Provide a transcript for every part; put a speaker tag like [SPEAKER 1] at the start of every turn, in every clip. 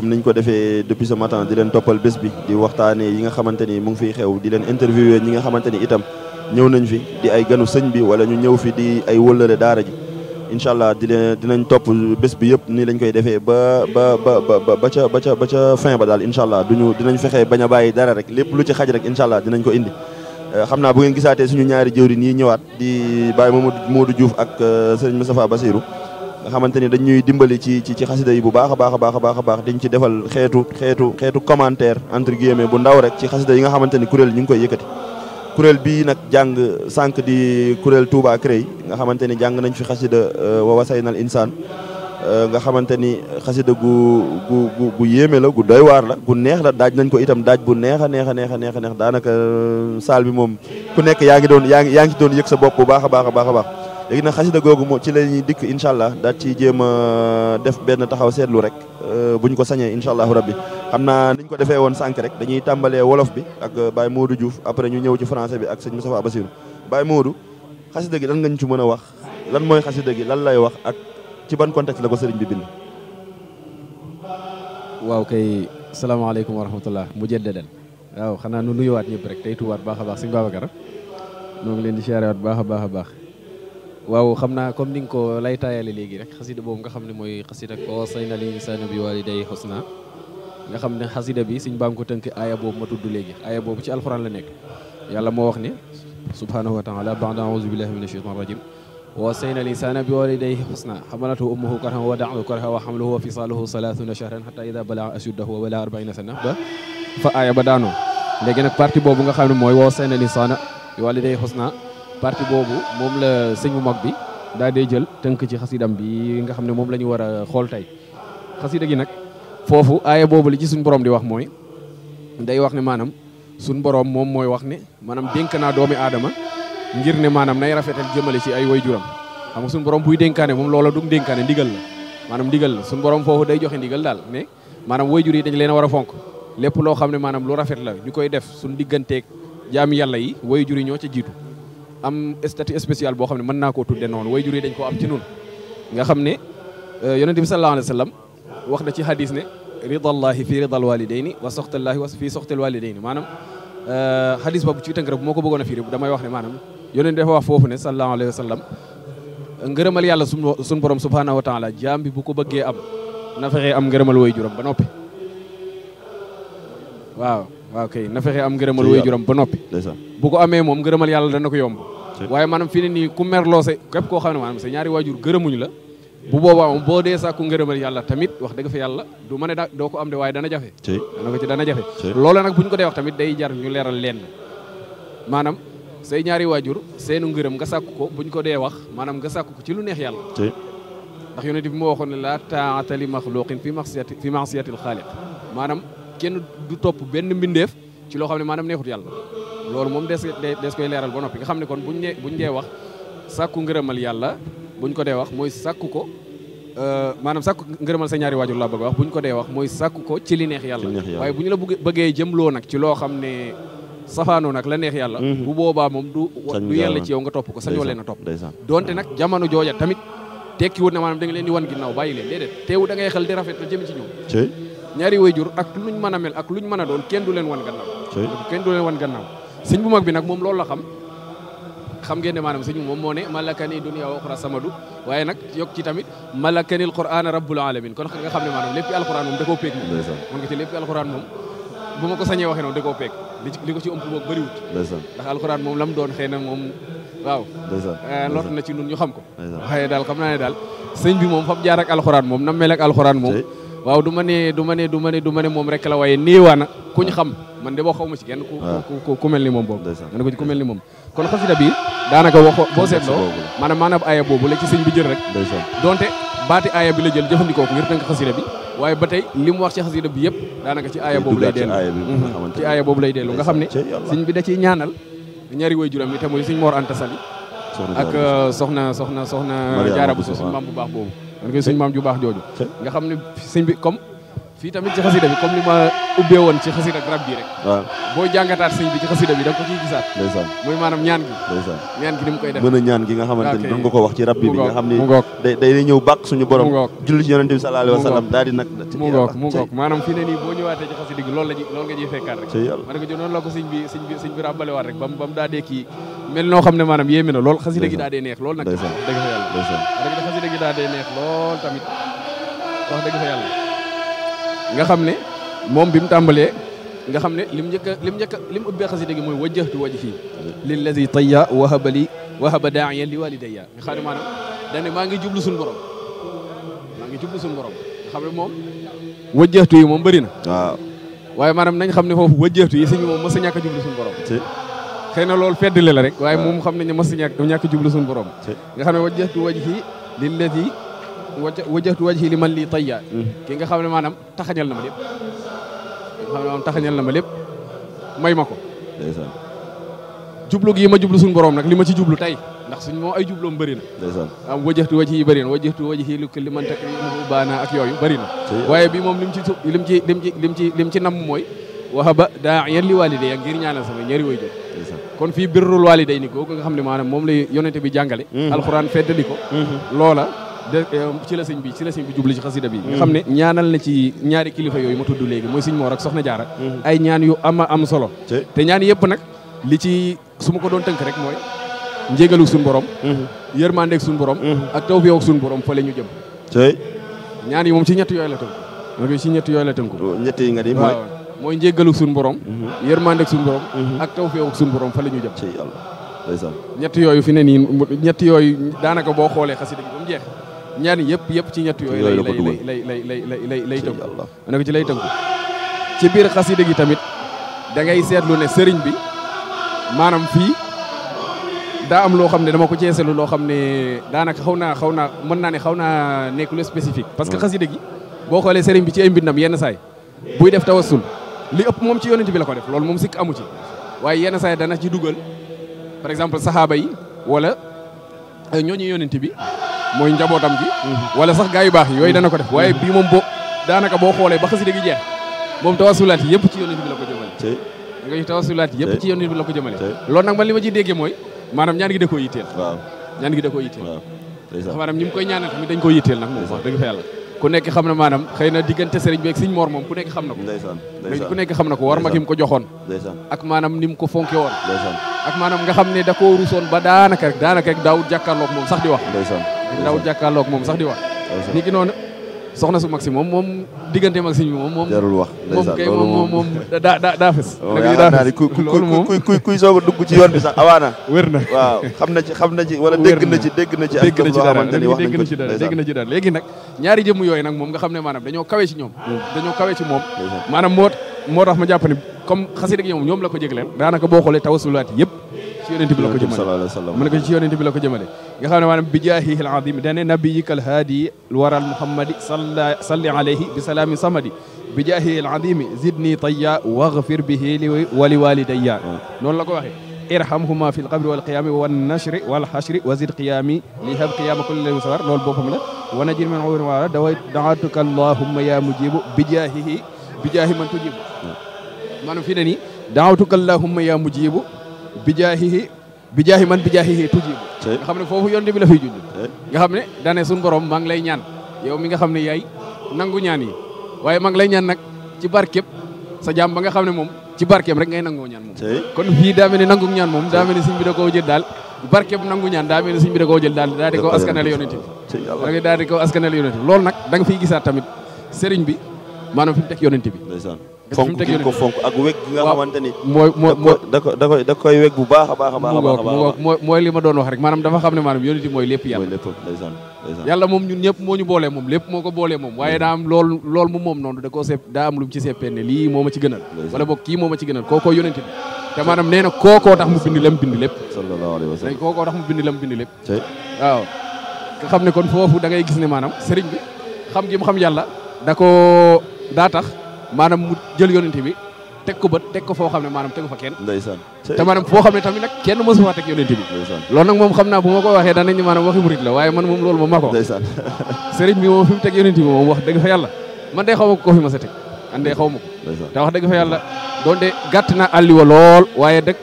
[SPEAKER 1] comme niñ ko defee depuis ce matin di leen toppal bés bi di waxtaanee yi nga xamante ni mu ngi fiy xew di leen interviewé ñi nga xamante ni itam ñëw nañ fi di ay ganu sëñ bi wala ñu ñëw fi di ay wëllëre daara ji incha allah dinañ topp bés bi yëpp nii lañ koy defee ba ca fin ba daal incha allah dinañ fexe bañ a bàyyi dara rek lépp lu ci xaj rek incha allah dinañ ko indi. xam naa bu ngeen gisaatee suñu ñaari jëwriñ yi ñëwaat di Baye Modou Diouf ak Serigne Moustapha Bassirou nga xamante ni dañ ñuy dimbali ci xasida yi bu baax a baax dañ ci defal xeetu commentaire entre guillemets bu ndaw rek ci xasida yi nga xamante ni kuréel ñu ngi koy yëkkati. kuréel bii nag jàng sànq di kuréel Touba Crey nga xamante ni jàng nañ fi xasida wa wasaynal insaan nga xamante ni xasida gu yéeme la gu doy waar la gu neex la daaj nañ ko itam daaj bu neex a neex daanaka saal bi moom ku nekk yaa ngi doon yëg sa bopp bu baax a baax léegi nag xasida googu moo ci la ñuy dikk incha allah daal ci jéem a def benn taxaw seetlu rek buñ ko sañee incha allahu rabbi xam naa niñ ko defee woon sànq rek dañuy tàmbalee wolof bi ak Baye Modou Diouf après ñu ñëw ci français bi ak sëñ Moustapha Bassirou Baye Modou xasida gi lan nga ñu ci mën a wax lan mooy xasida gi lan lay wax ak ci ban contexte la ko sëriñ bi bind.
[SPEAKER 2] waaw kay salaamaaleykum wa rahmatullah mujaddadan waaw xanaa nu nuyuwaat ñëpp rek tey tuwaat baax a baax sëñ Babacar ñoo ngi leen di siyaare waat baax a baax waaw xam naa comme ni nga ko lay taayale léegi rek xasida boobu nga xam ne mooy xasida ko wasayna lil insaana bi waalidayhi husna nga xam ne xasida bi suñ baa ngi ko tënk aaya boobu ma tudd léegi aaya boobu ci alxuraan la nekk yàlla moo wax ne subhanahu wa taala ba'da a'uuzu billahi minash shaytaani rajim wa wasayna lil insaana bi waalidayhi husna hamalatu ummuhu karhan wa wada'ahu karhan wa hamluhu wa fisaaluhu 30 shahran hatta idha balagha ashuddahu wa balagha 40 sana ba fa aaya ba daanoo léegi nag partie boobu nga xam ne mooy wa wasayna lil insaana bi waalidayhi husna partie boobu moom la sëñ bu mag bi daa dee jël tënk ci xasidam bi nga xam ne moom la ñu war a xool tey xasida gi nag foofu aaya boobu li ci suñ borom di wax mooy day wax ne maanaam suñ borom moom mooy wax ne maanaam dénk naa doomi aadama ngir ne maanaam nay rafetal jëmale ci ay waajuram xam nga suñ borom buy dénkaane moom loola du dénkaane ndigal la maanaam ndigal la suñ borom foofu day joxe ndigal daal ne maanaam waajur yi dañ leen a war a fonk lépp loo xam ne maanaam lu rafet la ñu koy def suñ digganteeg jaami yàlla yi waajur yi ñoo ca jiitu am statut spécial boo xam ne mën naa koo tudde noonu waajur yi dañ koo am ci nun nga xam ne yonent bi sallallahu alayhi wa sallam wax na ci hadis ne ridallahi fi ridal walidayni wa soxtallahi wa fi soxtal walidayni maanaam hadis boobu ci tënk rek bu ma ko bëggoon a firi damay wax ne maanaam yonent dafa wax foofu ne sallallahu alayhi wa sallam ngërëmal yàlla suñ borom subhanahu wa taala jaam bi bu ko bëggee am na fexee am ngërëmal waajuram ba noppi waaw kay na fexee am ngërëmal waajuram ba noppi bu ko amee moom ngërëmal yàlla dana ko yomb waaye maanaam fi ne nii ku merloose képp koo xam ne maanaam sa ñaari waajur gërëmuñu la bu boobaa moom boo dee sàkku ngërëmal yàlla tamit wax dëgg fa yàlla du ma ne doo ko am de waaye dana jafe dana jafe loolu nag bu ñu ko dee wax tamit day jar ñu leeral leen maanaam say ñaari waajur seenu ngërëm nga sàkku ko bu ñu ko dee wax maanaam nga sàkku ko ci lu neex yàlla ndax yonent bi moo waxoon ne la taa'ata li maxluqin fi ma'siyatil xaaliq maanaam kenn du topp benn mbindeef ci loo xam ne maanaam neexut yàlla loolu moom des koy leeral ba noppi nga xam ne kon buñ dee wax sàkku ngërëmal yàlla buñ ko dee wax mooy sàkku ko maanaam sàkku ngërëmal sa ñaari waajur laa bëgg wax buñ ko dee wax mooy sàkku ko ci li neex yàlla waaye bu ñu la bëggee jëmloo nag ci loo xam ne safaanoo nag la neex yàlla bu boobaa moom du yàlla ci yow nga topp ko sañoo leen a topp donte nag jamono jooja tamit tekki wut ne maanaam da nga leen di wan ginnaaw bàyyi leen déedéet teewu da ngay xel di rafet la jëm ci ñoom ñaari waajur ak luñ mën a mel ak luñ mën a doon kenn du leen wan gannaaw sëñ bu mag bi nag moom loolu la xam ngeen ne maanaam sëñ moom moo ne malakani dunya wa ukhra samadu waaye nag yokk ci tamit malakani alquran rabbul alamin kon nga xam ne maanaam lépp alquran moom da koo peeg moom mën nga ci lépp alquran moom bu ma ko sañee waxee noonu da koo peeg li ko ci ëmp boog bëriwut ndax alquran moom lam doon xëy na moom waaw lot na ci nun ñu xam ko waaye daal xam naa ne daal sëñ bi moom fam jaar ak alquran moom nam mel ak alquran moom waaw du ma ne moom rek la waaye néewaana ku ñu xam man de boo xaw ma ci kenn ku mel ni moom boobu man ko ci ku mel ni moom kon xasida bi daanaka boo seetloo maanaam aaya boobu la ci sëñ bi jël rek donte baati aaya bi la jël jëfandikoo ko ngir tënk xasida bi waaye ba tey li mu wax ci xasida bi yëpp daanaka ci aaya boobu lay dellu nga xam ne sëñ bi da ciy ñaanal ñaari waajuram yi te muy sëñ Mor Anta Sali ak soxna Jaara Buso suñu maam bu baax boobu man koy suñu maam ju baax jooju nga xam ne sëñ bi comme fii tamit ci xasida bi comme li ma ubbee woon ci xasida ak rab bi rek
[SPEAKER 1] waaw
[SPEAKER 2] boo jàngataat sëñ bi ci xasida bi da nga ko ciy gisaat
[SPEAKER 1] ndeysaan
[SPEAKER 2] muy maanaam ñaan gi
[SPEAKER 1] ndeysaan
[SPEAKER 2] ñaan gi ni mu koy def
[SPEAKER 1] mën a ñaan gi nga xamante ni doon nga ko wax ci rab bi nga xam ni
[SPEAKER 2] mu ngoog
[SPEAKER 1] day ñëw bàq suñu borom
[SPEAKER 2] mu ngoog
[SPEAKER 1] julli ci yonente bi sallallahu alayhi wa sallam daal di nag
[SPEAKER 2] mu ngoog maanaam fii ne nii boo ñëwaatee ci xasida gi loolu nga ciy fekkaat rek ma ne ko noonu la ko sëñ bi ràbbale waat rek ba mu daa dee kii mel noo xam ne maanaam yéeme na lool xasida gi daa dee neex lool nag dëgg fa yàlla xasida gi daa dee neex lool tamit wax dëgg fa yàlla nga xam ne moom bi mu tàmbalee nga xam ne lim ubbee xasida gi mooy wajjahtu wajhi lillazi tayya wahaba da'iyan li walidayya nga xam ne maanaam dañ ne maa ngi jublu suñu borom nga xam ne moom wajjahtu yi moom bëri na
[SPEAKER 1] waaw
[SPEAKER 2] waaye maanaam nañ xam ne foofu wajjahtu yi sëñ moom mës a ñàkk a jublu suñu borom xëy na loolu feddle la rek waaye moom xam nañ ne mës a ñàkk a jublu suñu borom nga xam ne wajjahtu wajhi lillazi wajjahtu wajhi li man li tayya ki nga xam ne maanaam taxañal na ma lépp may ma ko jublu gi ma jublu suñu borom nag li ma ci jublu tey ndax suñ moom ay jubloom bëri na am wajjahtu wajhi yi bëri na wajjahtu wajhi li man takrimuhu baana ak yooyu bëri na waaye bi moom lim ci namm mooy wahaba da'iyan li walidayya ngir ñaanal sama ñaari waajur kon fii birrul walidayni googu nga xam ne maanaam moom lay yonente bi jàngale alxuraan feddali ko loola ci la sëñ bi jublu ci xasida bi nga xam ne ñaanal na ci ñaari kilifa yooyu ma tudd léegi mooy sëñ Moor ak soxna Jaara ay ñaan yu am solo te ñaan yëpp nag li ci su ma ko doon tënk rek mooy njégalu suñu borom yërmandeeg suñu borom ak tawfeex ak suñu borom fa la ñu jëm ñaan yi moom ci ñett yooyu la tënku
[SPEAKER 1] ñett yi nga di
[SPEAKER 2] mooy njégalu suñu borom yërmandeeg suñu borom ak tawfeex ak suñu borom fa la ñu jëm ñett yooyu fi ne nii ñett yooyu daanaka boo xoolee xasida gi ba mu jeex ñaan yëpp ci ñett yooyu lay tënku ma ne ko ci lay tënku ci biir xasida gi tamit da ngay seetlu ne sëriñ bi maanaam fii daa am loo xam ne dama ko ceeselu loo xam ne daanaka xaw naa nekk lu spécifique parce que xasida gi boo xoolee sëriñ bi ci ay mbindam yenn saay buy def tawassul li ëpp moom ci yonent bi la ko def loolu moom sikk amu ci waaye yenn saay dana ci dugal par exemple saxaaba yi wala ñooñu yonent bi mooy njabootam gi wala sax gaa yu baax yi yooyu dana ko def waaye bii moom daanaka boo xoolee ba xasida gi jeex moom tawasulaat yi yëpp ci yonent bi la ko jëmale nga tawasulaat yi yëpp ci yonent bi la ko jëmale loolu nag man li ma ciy déggee mooy maanaam ñaan gi da koo yitteel maanaam ñi mu koy ñaanal tamit dañ koo yitteel nag moom wax dëgg fa yàlla ku nekk xam na maanaam xëy na diggante sëriñ bi ak sëriñ Mor moom ku nekk xam na ko ku nekk xam na ko war ma ki mu ko joxoon ak maanaam ni mu ko fonke woon ak maanaam nga xam ne da koo rusoon ba daanaka rek daawut jàkkaarloog moom sax di wax ni ki noonu soxna su mag si moom diggante mag si moom
[SPEAKER 1] jarul wax
[SPEAKER 2] moom kay moom daa fes
[SPEAKER 1] kuy soog a dugg ci yoon bi sax awaana
[SPEAKER 2] wér na
[SPEAKER 1] waaw xam na ci wala dégg na ci dara
[SPEAKER 2] léegi nag ñaari jëmm yooyu nag moom nga xam ne maanaam dañoo kawe ci moom maanaam moo tax ma jàpp ne comme xasida gi ñoom la ko jégleel daanaka boo xoolee tawasulaat yëpp ci yonent bi la ko jëmale mu ne ko ci yonent bi la ko jëmale nga xam ne maanaam bi jaahihi al-azim dane nabiyika al-haadi waral muhammadi salli alayhi bi salaami samadi bi jaahihi al-azim zidni tayya waghfir bihi wa li walidayya noonu la ko waxee irhamhuma fi l-qabri wal qiyami wan nashri wal hashri wa zid qiyami li hab qiyama kulli layli sawar loolu boppam la wa najir min awrin wala daatuka allahumma ya mujibu bi jaahi man tujibu maanaam fi ne nii daatuka allahumma ya mujibu bi jaahi man tujibu nga xam ne foofu yonent bi la fiy junj nga xam ne daane suñu borom maa ngi lay ñaan yow mi nga xam ne yaay nangu ñaan yi waaye maa ngi lay ñaan nag ci barkeb sa jaam ba nga xam ne moom ci barkeem rek ngay nangoo ñaan moom kon fii daa mel ne nangu ñaan moom daa mel ne sëñ bi da koo jël daal barkeem nangu ñaan daa mel ne sëñ bi da koo jël daal di ko askanal yonent bi loolu nag da nga fiy gisaat tamit sëriñ bi maanaam fi mu teg yonent bi
[SPEAKER 1] fonk gi ko fonk ak weg gi nga xamante ni da koy weg bu baax a baax
[SPEAKER 2] mooy li ma doon wax rek maanaam dafa xam ne maanaam yonent bi mooy lépp yàlla moom ñun ñëpp moo ñu boolee moom lépp moo ko boolee moom waaye daa am loolu mu moom noonu da koo sepp daa am lu mu ci seppee ne lii moo ma ci gënal wala boog kii moo ma ci gënal kookoo yonent bi te maanaam nee na kookoo tax mu bind lam bind lépp
[SPEAKER 1] sallallahu alayhi wa sallam
[SPEAKER 2] kookoo tax mu bind lam bind lépp waaw nga xam ne kon foofu da ngay gis ne maanaam sëriñ bi xam gi mu xam yàlla daa tax maanaam mu jël yonent bi teg ko bët teg ko foo xam ne maanaam tegu fa kenn
[SPEAKER 1] ndeysaan
[SPEAKER 2] te maanaam foo xam ne tamit nag kenn mësu fa teg yonent bi loolu nag moom xam naa bu ma ko waxee danañ maanaam waxi murit la waaye man moom loolu moom maa ko sëriñ bi moom fi mu teg yonent bi moom wax dëgg fa yàlla man de xaw ma ko fi ma sa teg man de xaw ma ko te wax dëgg fa yàlla doonte gàtt na àlliwa lool waaye dëgg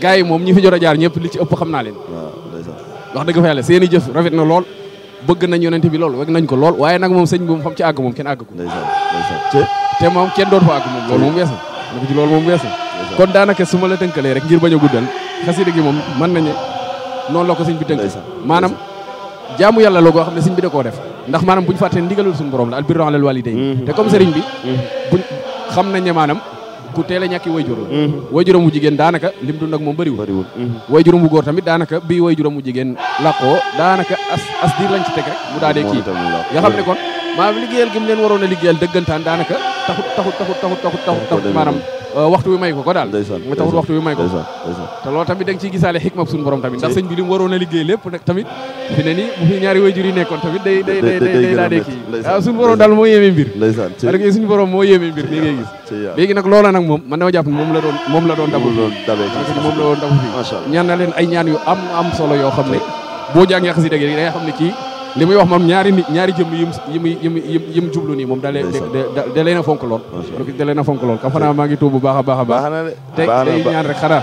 [SPEAKER 2] gars yi moom ñi fi jot a jaar ñëpp li ci ëpp xam naa leen wax dëgg fa yàlla seen i jëf rafet na lool bëgg nañ yonent bi lool weg nañ ko lool waaye nag moom sëñ bi moom xam ci àgg moom kenn àgg ko te moom kenn doon fa àgg moom loolu moom weesu na ko ci loolu moom weesu kon daanaka su ma la tënkalee rek ngir bañ a guddal xasida gi moom mën nañu noonu la ko sëñ bi tënk maanaam jaamu yàlla la goo xam ne sëñ bi da koo def ndax maanaam buñu fàttee ndigalul suñu borom la al birru alal walidayn te comme sëriñ bi buñ xam nañ ne maanaam ku teel a ñàkki wayjuram mu jigéen daanaka lim dund ak moom bëriwul wayjuram bu góor tamit daanaka bi wayjuram mu jigéen làqoo daanaka as diir lañ ci teg rek mu daa dee kii nga xam ne kon maanaam liggéeyal gi mu leen waroon a liggéeyal dëggantaan daanaka taxut maanaam waxtu wi may ko daal nga taxut waxtu wi may ko te loolu tamit da nga ciy gisaale xikma suñu borom tamit ndax sëñ bi li mu waroon a liggéey lépp nag tamit fi ne nii bu fi ñaari wayjur yi nekkoon tamit day daa dee kii waaw suñu borom daal moo yéeme mbir parce que suñu borom moo yéeme mbir nii ngay gis léegi nag loola nag moom man dama jàpp moom la doon dabu fii ñaan na leen ay ñaan yu am solo yoo xam ne boo jàngee xasida gi day xam ne kii li muy wax moom ñaari jëmm yim jublu nii moom da leen a fonk lool da leen a fonk lool kam xanaa maa ngi tuub bu baax a baax tey ñaan rek xanaa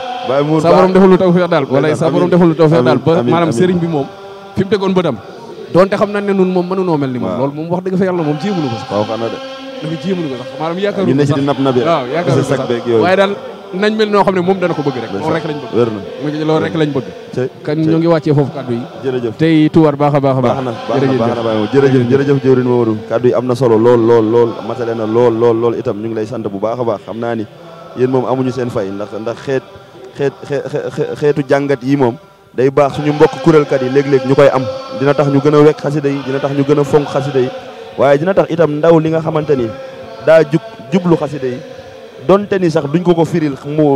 [SPEAKER 2] sa borom defal lu tawfeex daal wala sa borom defal lu tawfeex daal ba maanaam sëriñ bi moom fi mu tegoon bëtam doonte xam nañ ne nun moom mënunoo mel ni moom loolu moom wax dëgg fa yàlla moom jéemunu ko sax dafa jéemunu ko sax maanaam yaakaaru ko sax waaw yaakaaru ko sax waaye daal nañ mel noo xam ne moom dana ko bëgg rek loolu rek lañ bëgg loolu rek lañ bëgg kan ñoo ngi wàccee foofu kaddu yi jërëjëf tey tuwaat baax a baax jërëjëf
[SPEAKER 1] jëwriñ Mamadou kaddu yi am na solo lool matale na lool itam ñu ngi lay sant bu baax a baax xam naa ni yéen moom amuñu seen fay ndax xeetu jàngat yi moom day baax suñu mbokk kuréelkat yi léeg-léeg ñu koy am dina tax ñu gën a wekk xasida yi dina tax ñu gën a fonk xasida yi waaye dina tax itam ndaw li nga xamante ni daa jublu xasida yi donte ni sax duñ ko firil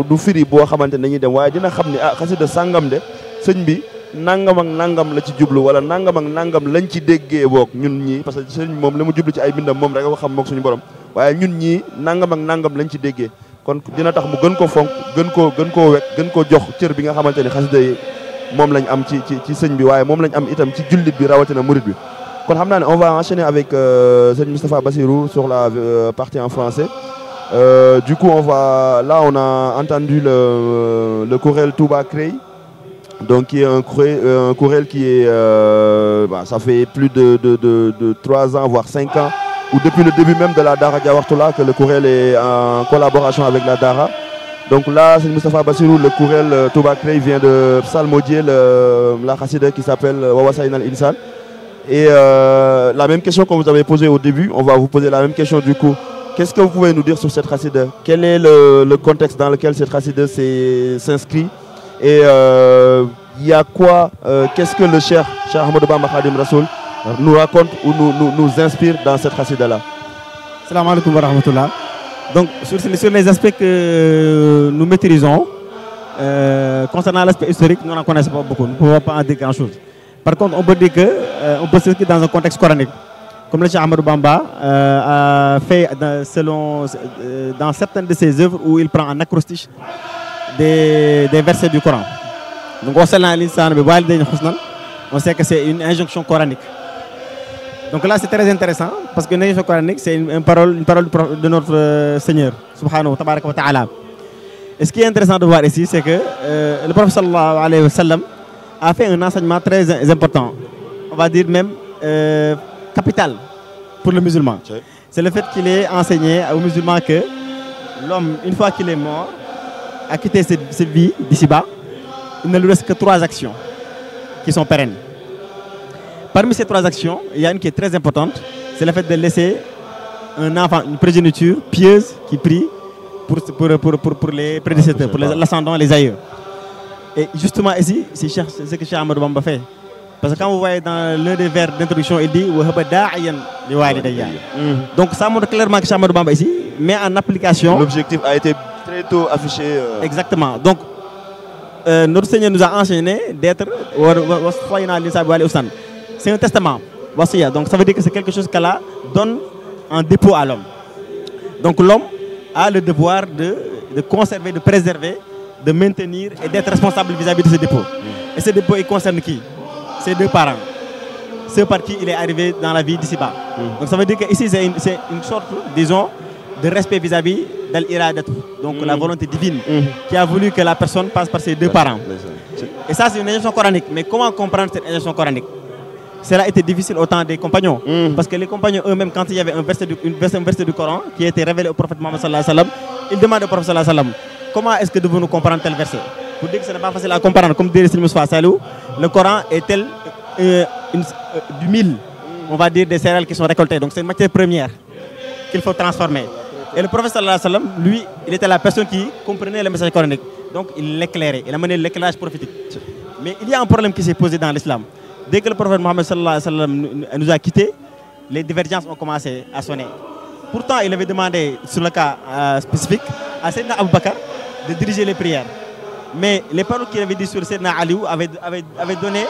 [SPEAKER 1] du firi boo xamante ne dañuy dem waaye dina xam ni xasida sàngam de sëñ bi nangam ak nangam la ci jublu wala nangam ak nangam lañ ci déggee boog ñun ñii parce que sëñ bi moom la mu jublu ci ay bindam moom rek ko xam mook suñu borom waaye ñun ñii nangam ak nangam lañ ci déggee kon dina tax mu gën ko fonk gën koo wekk gën koo jox cër bi nga xamante ni xasida yi moom lañ am ci sëñ bi waaye moom lañ am itam ci jullit bi rawatina murid bi kon xam naa ne on va enchaîner avec sëñ Moustapha Bassirou sur la partie en français. Du coup, on a entendu le chorel Touba Crey, donc qui est un chorel qui est, ça fait plus de 3 ans, voire 5 ans, ou depuis le début même de la Dara Diawartoula, que le chorel est en collaboration avec la Dara. Donc là, c'est Moustapha Bassirou, le chorel Touba Crey vient de psalmodier la chassida qui s'appelle Wawasaïn al-Insan. Et la même question qu'on vous avait posée au début, on va vous poser la même question du coup. Qu'est-ce que vous pouvez nous dire sur cette chassida? Quel est le contexte dans lequel cette chassida s'inscrit? Et il y a quoi? Qu'est-ce que le Cheikh Ahmadou Bamba Khadim Rassoul nous raconte ou nous inspire dans cette chassida-là?
[SPEAKER 3] Salam alaikum wa rahmatullah. Donc, sur les aspects que nous maîtrisons, concernant l'aspect historique, nous n'en connaissons pas beaucoup. Nous ne pouvons pas en dire grand-chose. Par contre, on peut dire qu'on peut s'inscrire dans un contexte coranique. Comme le Cheikh Ahmadou Bamba a fait dans certaines de ses œuvres où il prend en acrostiche des versets du Coran. Donc, on sait que c'est une injonction coranique. Donc là, c'est très intéressant parce qu'une injonction coranique, c'est une parole de notre Seigneur, subhanahu wa ta'ala. Et ce qui est intéressant de voir ici, c'est que le prophète sallallahu alayhi wa sallam a fait un enseignement très important. On va dire même capital pour le musulman. C'est le fait qu'il ait enseigné aux musulmans que l'homme, une fois qu'il est mort, a quitté cette vie d'ici-bas, il ne lui reste que 3 actions qui sont pérennes. Parmi ces 3 actions, il y a une qui est très importante, c'est le fait de laisser un enfant, une progéniture pieuse qui prie pour les prédécesseurs, pour l'ascendant, les aïeux. Et justement ici, c'est ce que Cheikh Ahmadou Bamba fait. Parce que quand vous voyez dans l'un des vers d'introduction, il dit donc ça montre clairement que Cheikh Ahmadou Bamba ici met en application.
[SPEAKER 1] L'objectif a été très tôt affiché.
[SPEAKER 3] Exactement. Donc notre Seigneur nous a enseigné d'être. C'est un testament. Donc ça veut dire que c'est quelque chose qu'Allah donne en dépôt à l'homme. Donc l'homme a le devoir de conserver, de préserver, de maintenir et d'être responsable vis-à-vis de ce dépôt. Et ce dépôt, il concerne qui? Ses 2 parents. ceux par qui il est arrivé dans la vie d'ici-bas. Donc ça veut dire qu'ici, c'est une sorte, disons, de respect vis-à-vis d'Al-Iradat, donc la volonté divine, qui a voulu que la personne passe par ses deux parents. Et ça, c'est une injonction coranique. Mais comment comprendre cette injonction coranique? Cela a été difficile au temps des compagnons. Parce que les compagnons eux-mêmes, quand il y avait un verset du Coran qui a été révélé au prophète Mohammed sallallahu alayhi wa sallam, ils demandent au prophète sallallahu alayhi wa sallam, comment est-ce que devons-nous comprendre tel verset? Pour dire que ce n'est pas facile à comprendre, comme dirait Seigneur Moustapha Salou, le Coran est tel du mil, on va dire, des céréales qui sont récoltées. Donc c'est une matière première qu'il faut transformer. Et le prophète sallallahu alayhi wa sallam, lui, il était la personne qui comprenait le message coranique. Donc il l'éclairait, il a mené l'éclairage prophétique. Mais il y a un problème qui s'est posé dans l'islam. Dès que le prophète Mohammed sallallahu alayhi wa sallam nous a quittés, les divergences ont commencé à sonner. Pourtant, il avait demandé, sur le cas spécifique, à Sayyidina Abu Bakr de diriger les prières. Mais les paroles qu'il avait dit sur Sayyidina Ali avaient donné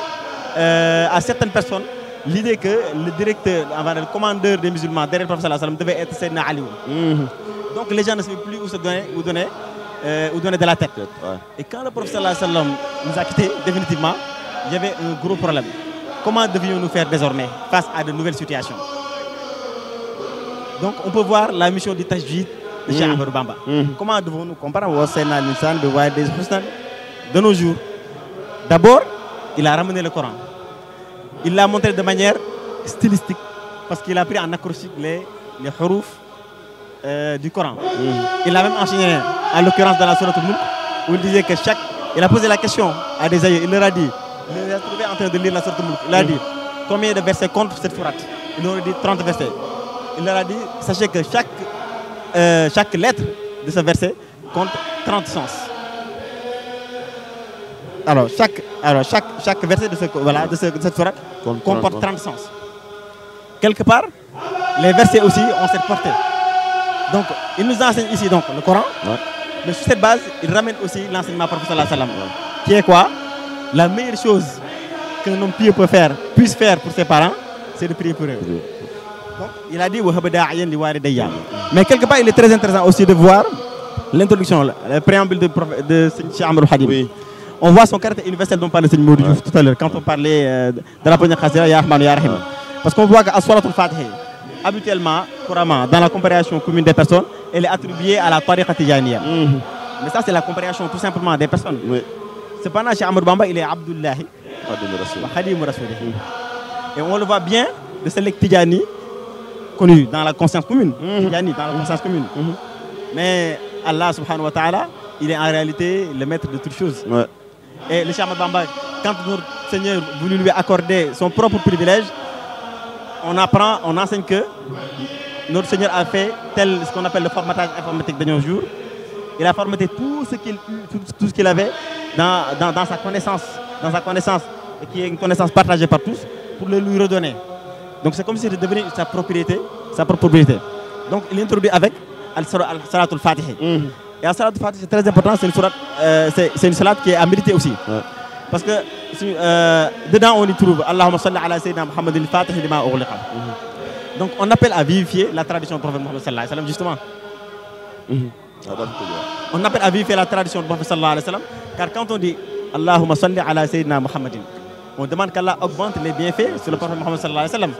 [SPEAKER 3] à certaines personnes l'idée que le directeur, le commandeur des musulmans derrière le prophète sallallahu alayhi wa sallam devait être Sayyidina Ali. Donc les gens ne savaient plus où se donner, où donner de la tête. Et quand le prophète sallallahu alayhi wa sallam nous a quittés définitivement, il y avait un gros problème. Comment devions-nous faire désormais face à de nouvelles situations? Donc on peut voir la mission du Tajwid de Cheikh Ahmadou Bamba. Comment devons-nous comprendre de nos jours? D'abord, il a ramené le Coran. Il l'a montré de manière stylistique parce qu'il a pris en acrostiche les huruf du Coran. Il a même enseigné, en l'occurrence dans la sourate Al-Mulk, où il disait que il a posé la question à des aïeux, il leur a dit, il les a trouvés en train de lire la sourate Al-Mulk, il a dit, combien de versets contre cette sourate? Il leur a dit 30 versets. Il leur a dit, sachez que chaque lettre de ce verset compte 30 sens. Alors chaque verset de cette sourate comporte 30 sens. Quelque part, les versets aussi ont cette portée. Donc, il nous enseigne ici donc le Coran, mais sur cette base, il ramène aussi l'enseignement prophète sallallahu alayhi wa sallam, qui est quoi? La meilleure chose qu'un homme pieux puisse faire pour ses parents, c'est de prier pour eux. Donc, il a dit mais quelque part, il est très intéressant aussi de voir l'introduction, le préambule de Cheikh Ahmadou Khadim. On voit son caractère universel dont parlait Seigneur Modou Diouf tout à l'heure, quand on parlait de la première khasira, Ya Rahman Ya Rahim. Parce qu'on voit qu'à Suratul Fatiha, habituellement, couramment, dans la compréhension commune des personnes, elle est attribuée à la tariqa Tijaniyya. Mais ça, c'est la compréhension tout simplement des personnes. Cependant, Cheikh Ahmadou Bamba, il est Abdullahi wa Khadim Rasoulih. Et on le voit bien de ce lec Tijani connu dans la conscience commune. Tijani dans la conscience commune. Mais Allah subhanahu wa ta'ala, il est en réalité le maître de toutes choses. Et le Cheikh Ahmadou Bamba, quand notre Seigneur voulait lui accorder son propre privilège, on enseigne que notre Seigneur a fait ce qu'on appelle le formatage informatique de nos jours. Il a formaté tout ce qu'il avait dans sa connaissance, et qui est une connaissance partagée par tous, pour le lui redonner. Donc c'est comme si c'était devenu sa propre propriété. Donc il introduit avec Al-Salatul Fatiha. Et Al-Salatul Fatiha, c'est très important, c'est une salade qui est à méditer aussi. Parce que dedans on y trouve Allahumma salli ala sayyidina Muhammadin al-Fatih lima ughliqa. Donc on appelle à vivifier la tradition du prophète Mohammed sallallahu alayhi wa sallam, justement. On appelle à vivifier la tradition du prophète sallallahu alayhi wa sallam, car quand on dit Allahumma salli ala sayyidina Muhammadin, on demande qu'Allah augmente les bienfaits sur le prophète Mohammed sallallahu alayhi wa sallam.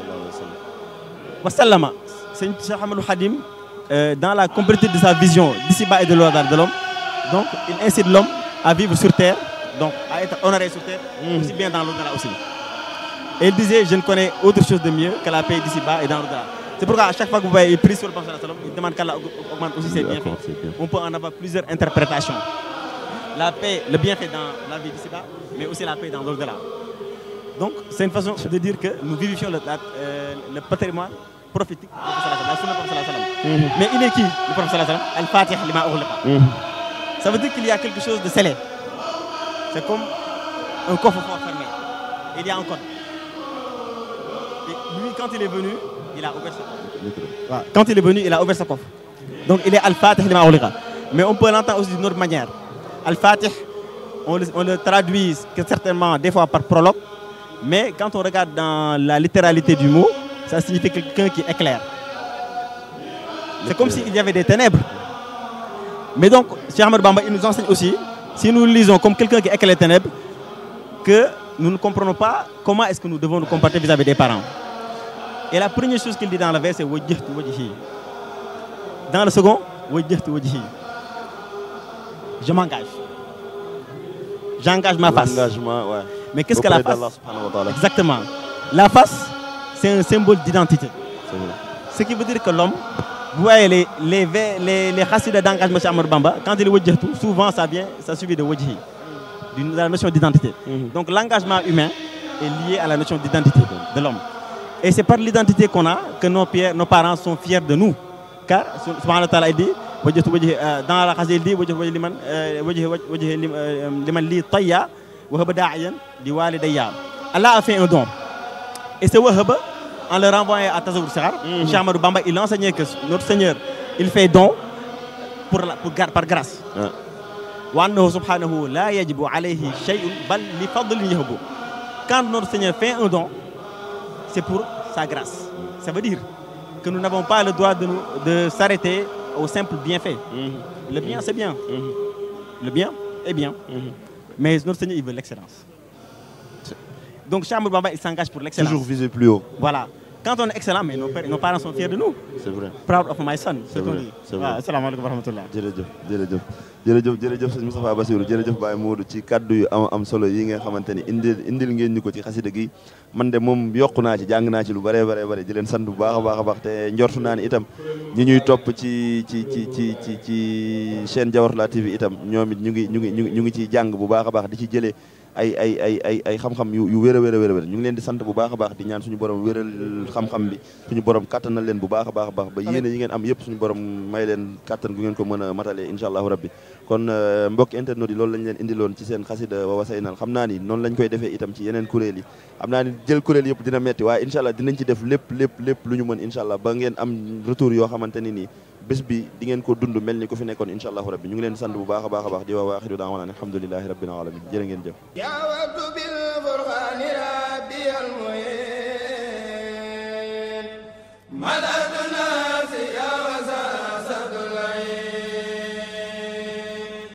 [SPEAKER 3] Wa sallama, c'est Cheikh Ahmadou Khadim, dans la complétude de sa vision d'ici-bas et de l'au-delà de l'homme. Donc il incite l'homme à vivre sur terre, donc à être honoré sur terre, aussi bien dans l'au-delà aussi. Et il disait, je ne connais autre chose de mieux que la paix d'ici-bas et dans l'au-delà. C'est pourquoi à chaque fois que vous voyez pris sur le prophète, il demande qu'Allah augmente aussi ses bienfaits. On peut en avoir plusieurs interprétations. La paix, le bienfait dans la vie d'ici-bas, mais aussi la paix dans l'au-delà. Donc c'est une façon de dire que nous vivifions le patrimoine prophétique du prophète, la sunna du prophète. Mais il est qui, le prophète Al-Fatih lima ughliqa. Ça veut dire qu'il y a quelque chose de scellé. C'est comme un coffre-fort fermé. Il y a un code. Et lui, quand il est venu, il a ouvert ce coffre. Quand il est venu, il a ouvert ce coffre. Donc il est Al-Fatih lima ughliqa. Mais on peut l'entendre aussi d'une autre manière. Al-Fatih, on le traduit certainement des fois par prologue. Mais quand on regarde dans la littéralité du mot, ça signifie quelqu'un qui éclaire. C'est comme s'il y avait des ténèbres. Mais donc, Cheikh Ahmadou Bamba, il nous enseigne aussi, si nous lisons comme quelqu'un qui éclaire les ténèbres, que nous ne comprenons pas comment est-ce que nous devons nous comporter vis-à-vis des parents. Et la première chose qu'il dit dans le vers, c'est wajjahtu wajhi. Dans le second, wajjahtu wajhi. Je m'engage. J'engage ma face.
[SPEAKER 1] L'engagement, ouais.
[SPEAKER 3] Mais qu'est-ce que la face? Exactement. La face, c'est un symbole d'identité. Ce qui veut dire que l'homme, vous voyez les chassides d'engagement chez Ahmadou Bamba, quand il est wajjahtu, souvent ça suffit de wajhi, de la notion d'identité. Donc l'engagement humain est lié à la notion d'identité de l'homme. Et c'est par l'identité qu'on a que nos parents sont fiers de nous. Car, subhanahu wa ta'ala, il dit, dans la chasside, il dit, liman li tayya wa haba da'iyan li walidayya. Allah a fait un don. Et ce wahaba, en le renvoyant à Tazawwur Sighar, Cheikh Ahmadou Bamba, il enseignait que notre Seigneur, il fait don par grâce. Wa annahu subhanahu la yajibu alayhi shay'un bal li fadlin yahbu. Quand notre Seigneur fait un don, c'est pour sa grâce. Ça veut dire que nous n'avons pas le droit de s'arrêter au simple bienfait. Le bien, c'est bien. Le bien est bien. Mais notre Seigneur, il veut l'excellence. Donc, Cheikh Ahmadou Bamba, il s'engage pour l'excellence.
[SPEAKER 1] Toujours viser plus haut.
[SPEAKER 3] Voilà. Quand on est excellent, mais nos parents sont fiers de nous.
[SPEAKER 1] C'est vrai.
[SPEAKER 3] Proud of my son.
[SPEAKER 1] C'est vrai. C'est vrai.
[SPEAKER 3] Assalamu alaikum wa rahmatullah.
[SPEAKER 1] jërëjëf sëñ Moustapha Bassirou jërëjëf Baye Modou ci kaddu yu am solo yi nga xamante ni indil ngeen ñu ko ci xasida gi man de moom yokku naa ci jàng naa ci lu bare di leen sant bu baax a baax te njortu naa ni itam ñi ñuy topp ci chaîne Diawartoulah TV itam ñoom it ñu ngi ciy jàng bu baax a baax di ci jëlee ay xam-xam yu wér a ñu ngi leen di sant bu baax a baax di ñaan suñu borom wéral xam-xam bi suñu borom kattanal leen bu baax a baax ba yéene yi ngeen am yëpp suñu borom may leen kattan gu ngeen ko mën a matalee incha allahu rabbi kon mbokk internet yi loolu lañ leen indiloon ci seen xasida wa wasaynal xam naa ni noonu lañ koy defee itam ci yeneen kuréel yi xam naa ni jël kuréel yëpp dina metti waaye incha allah dinañ ci def lépp lu ñu mën incha allah ba ngeen am retour yoo xamante ni nii bés bi di ngeen ko dund mel ni ku fi nekkoon incha allahu rabbi ñu ngi leen di sant bu baax a baax di wa waaxiru daawana alhamdulillahi rabbil alamin jërë ngeen jëf